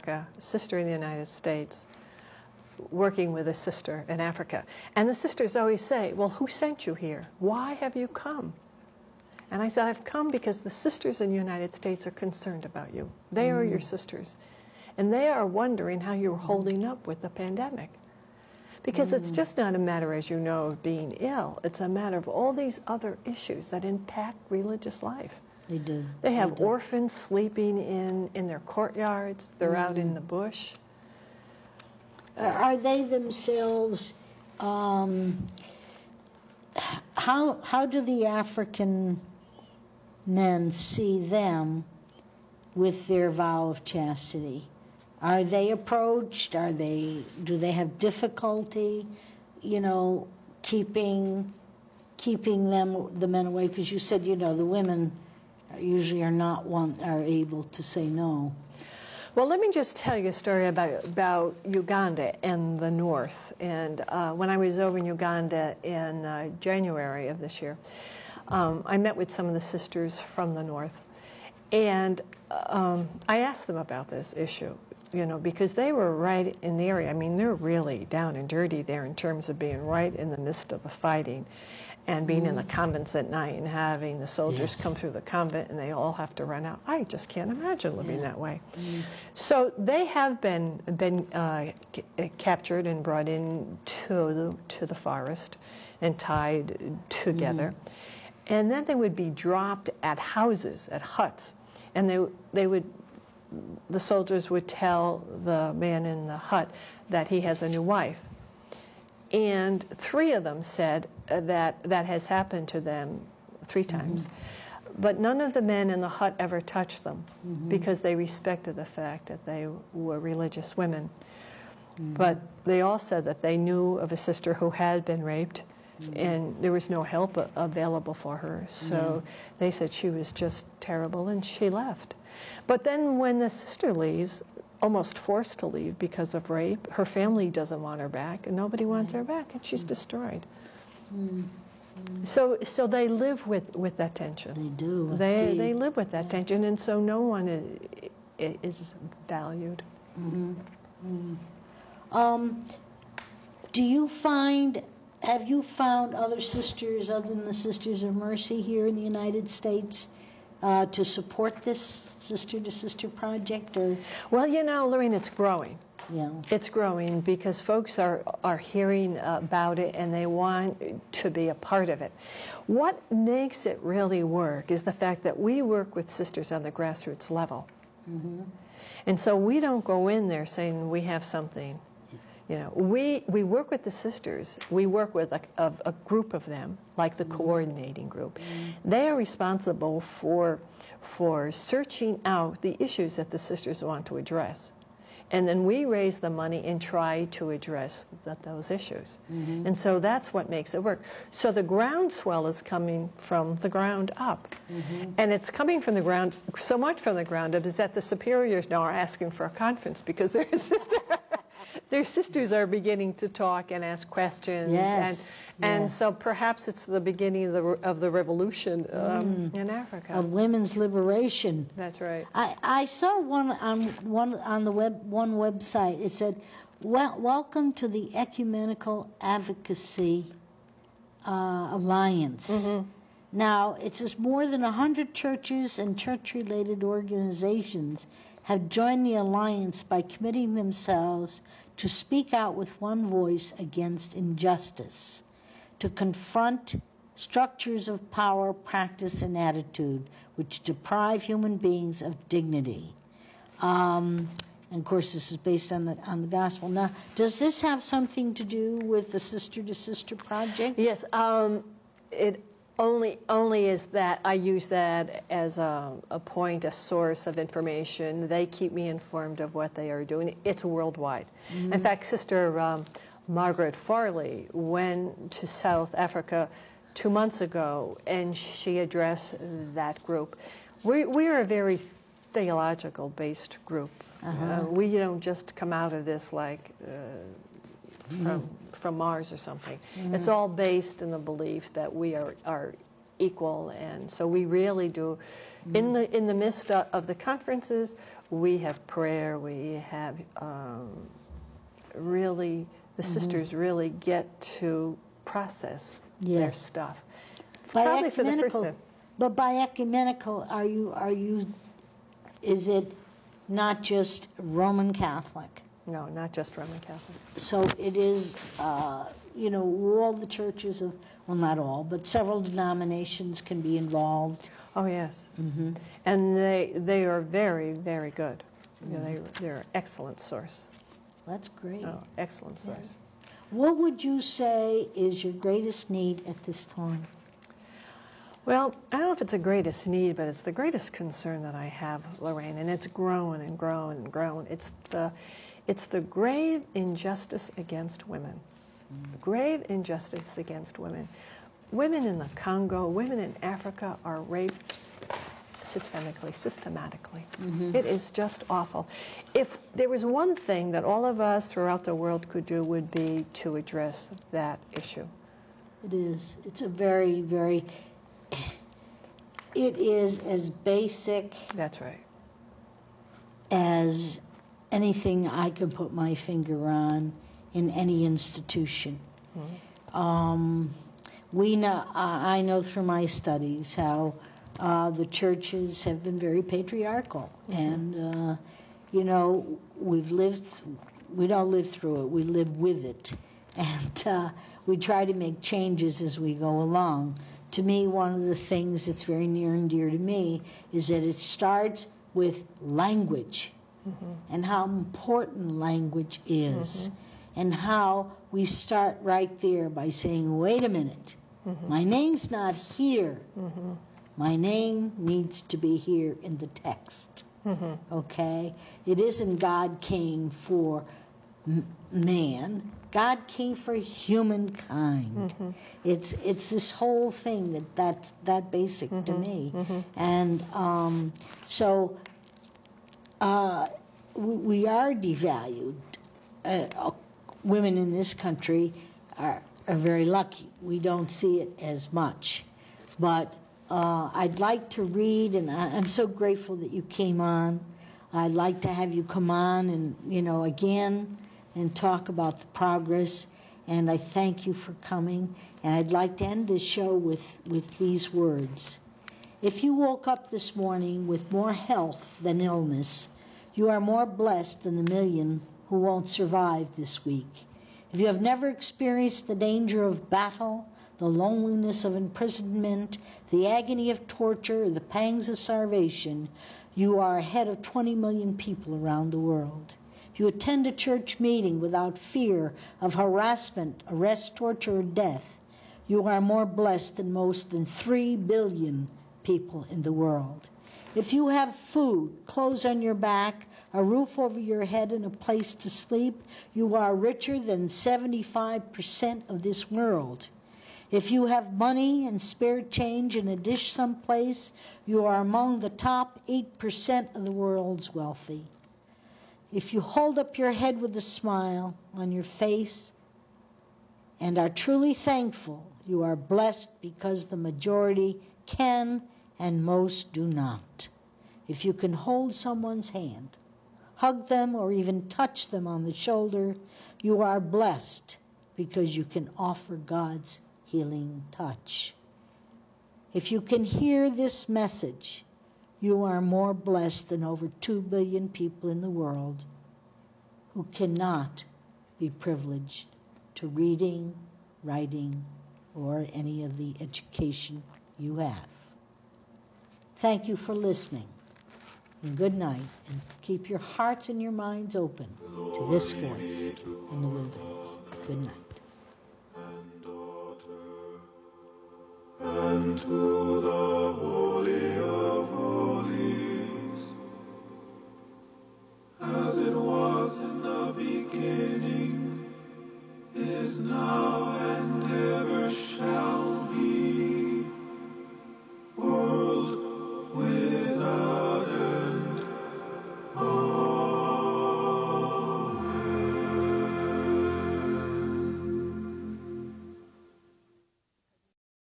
Africa, a sister in the United States, working with a sister in Africa. And the sisters always say, well, who sent you here? Why have you come? And I said, I've come because the sisters in the United States are concerned about you. They are your sisters. And they are wondering how you're holding up with the pandemic. Because it's just not a matter, as you know, of being ill. It's a matter of all these other issues that impact religious life. They do. They have orphans sleeping in their courtyards. They're out in the bush. Are they themselves, how do the African men see them with their vow of chastity? Are they approached? Do they have difficulty, keeping the men away? Because you said, the women usually are able to say no. Well, let me just tell you a story about Uganda and the North. And when I was over in Uganda in January of this year, I met with some of the sisters from the North. And I asked them about this issue, because they were right in the area. I mean, they're really down and dirty there in terms of being right in the midst of the fighting and being in the convents at night and having the soldiers come through the convent and they all have to run out. I just can't imagine living that way. So they have been captured and brought in to the forest and tied together. And then they would be dropped at houses, at huts. And the soldiers would tell the man in the hut that he has a new wife. And 3 of them said that has happened to them 3 times. But none of the men in the hut ever touched them because they respected the fact that they were religious women. But they all said that they knew of a sister who had been raped and there was no help available for her. So they said she was just terrible and she left. But then when the sister leaves, almost forced to leave because of rape, her family doesn't want her back and nobody wants her back and she's destroyed. So they live with that tension. They do. They live with that tension, and so no one is valued. Have you found other sisters other than the Sisters of Mercy here in the United States to support this sister-to-sister project? Or? Well, Lorraine, it's growing. Yeah. It's growing because folks are hearing about it and they want to be a part of it. What makes it really work is the fact that we work with sisters on the grassroots level. And so we don't go in there saying we have something. We work with the sisters. We work with a group of them, like the coordinating group. They are responsible for searching out the issues that the sisters want to address. And then we raise the money and try to address those issues. And so that's what makes it work. So the groundswell is coming from the ground up. And it's coming from the ground, so much from the ground up, is that the superiors now are asking for a conference because their sisters are beginning to talk and ask questions. And so perhaps it's the beginning of the revolution in Africa. Of women's liberation. That's right. I saw one on the one website. It said, "Welcome to the Ecumenical Advocacy Alliance." Now, it says more than 100 churches and church-related organizations have joined the alliance by committing themselves to speak out with one voice against injustice, to confront structures of power, practice, and attitude which deprive human beings of dignity. And of course, this is based on the gospel. Now, does this have something to do with the Sister to Sister project? Yes. It only is that I use that as a point, a source of information. They keep me informed of what they are doing. It's worldwide. In fact, Sister Margaret Farley went to South Africa 2 months ago, and she addressed that group. We are a very theological-based group. We don't just come out of this like from Mars or something. It's all based in the belief that we are equal. And so we really do, in the midst of the conferences, we have prayer, we have really, the sisters really get to process their stuff. Probably for the first time. But by ecumenical, are you, is it not just Roman Catholic? No, not just Roman Catholic. So it is, all the churches of, well, not all, but several denominations can be involved. Oh, yes. Mm-hmm. And they are very, very good. Mm-hmm. They're an excellent source. That's great. Oh, excellent source. Yeah. What would you say is your greatest need at this time? Well, I don't know if it's the greatest need, but it's the greatest concern that I have, Lorraine, and it's grown and grown and grown. It's the grave injustice against women. Grave injustice against women. Women in the Congo, women in Africa are raped systematically. Mm-hmm. It is just awful. If there was one thing that all of us throughout the world could do, would be to address that issue. It is. It's a very, very... It is as basic. That's right. As anything I could put my finger on in any institution. Mm-hmm. I know through my studies how the churches have been very patriarchal, mm-hmm. And we don't live through it, we live with it, and we try to make changes as we go along. To me, one of the things that's very near and dear to me is that it starts with language, mm-hmm. and how important language is, mm-hmm. and how we start right there by saying, wait a minute, mm-hmm. my name's not here. Mm-hmm. My name needs to be here in the text. Mm-hmm. Okay? It isn't God came for man. God came for humankind. Mm-hmm. It's this whole thing that's that basic mm-hmm. to me. Mm-hmm. And so we are devalued. Women in this country are very lucky. We don't see it as much. But I'd like to read, and I'm so grateful that you came on. I'd like to have you come on and, again, and talk about the progress. And I thank you for coming. And I'd like to end this show with these words. If you woke up this morning with more health than illness, you are more blessed than the million who won't survive this week. If you have never experienced the danger of battle, the loneliness of imprisonment, the agony of torture, or the pangs of starvation, you are ahead of 20 million people around the world. If you attend a church meeting without fear of harassment, arrest, torture, or death, you are more blessed than most than 3 billion people in the world. If you have food, clothes on your back, a roof over your head, and a place to sleep, you are richer than 75% of this world. If you have money and spare change in a dish someplace, you are among the top 8% of the world's wealthy. If you hold up your head with a smile on your face and are truly thankful, you are blessed because the majority can and most do not. If you can hold someone's hand, hug them, or even touch them on the shoulder, you are blessed because you can offer God's healing touch. If you can hear this message, you are more blessed than over 2 billion people in the world who cannot be privileged to reading, writing, or any of the education you have. Thank you for listening, and good night, and keep your hearts and your minds open to this voice in the wilderness. Good night. And to the